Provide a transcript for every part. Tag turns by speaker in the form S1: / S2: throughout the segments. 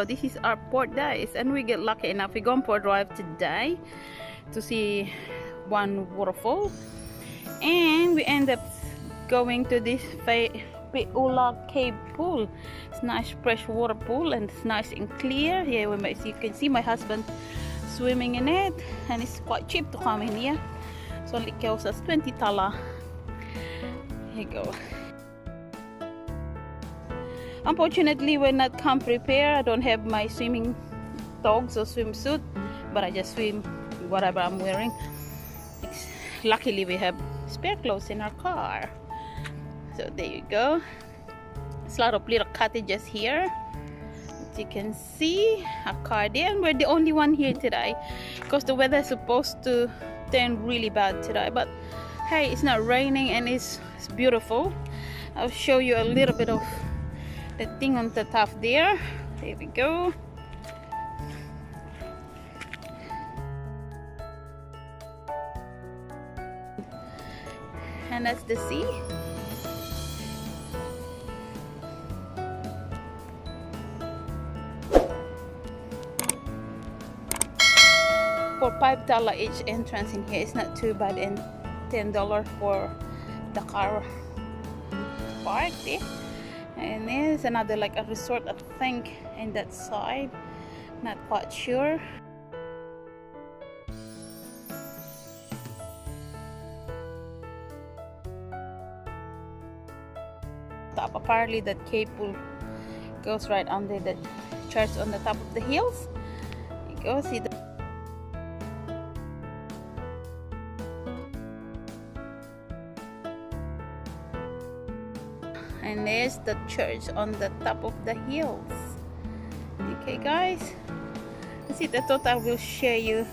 S1: So this is our port days, and we get lucky enough. We go on port drive today to see one waterfall, and we end up going to this PIULA Cave Pool. It's nice freshwater pool, and it's nice and clear. Yeah, you can see my husband swimming in it, and it's quite cheap to come in here. So it costs us 20 tala. Here you go. Unfortunately, we're not come prepared. I don't have my swimming togs or swimsuit, but I just swim whatever I'm wearing. Luckily, we have spare clothes in our car. So there you go. There's a lot of little cottages here. As you can see, a car there, and we're the only one here today because the weather is supposed to turn really bad today. But hey, it's not raining and it's beautiful. I'll show you a little bit of the thing on the top there. There we go. And that's the sea. For $5 each entrance in here, it's not too bad, and $10 for the car park there. And there's another like a resort, I think, in that side. Not quite sure. Top, apparently that cave pool goes right under the church on the top of the hills. You go see the and there's the church on the top of the hills. Okay guys, that's it. I thought I will share you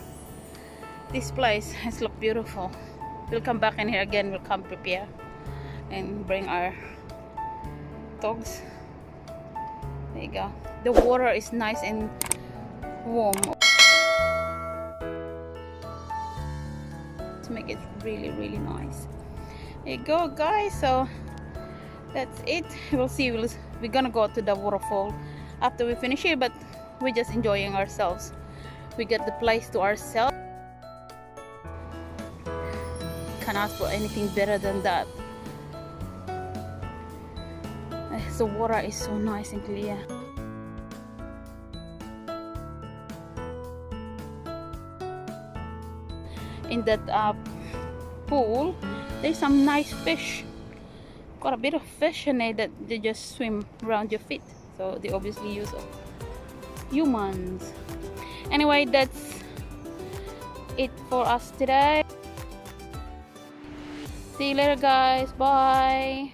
S1: this place. It's look beautiful. We'll come back in here again. We'll come prepare and bring our dogs. There you go. The water is nice and warm to make it really nice. There you go guys. So that's it. We'll see. We're gonna go to the waterfall after we finish here, but we're just enjoying ourselves. We get the place to ourselves. Can't ask for anything better than that. The water is so nice and clear. In that pool, there's some nice fish. Got a bit of fish in it that they just swim around your feet, so they obviously use humans. Anyway, that's it for us today. See you later guys. Bye.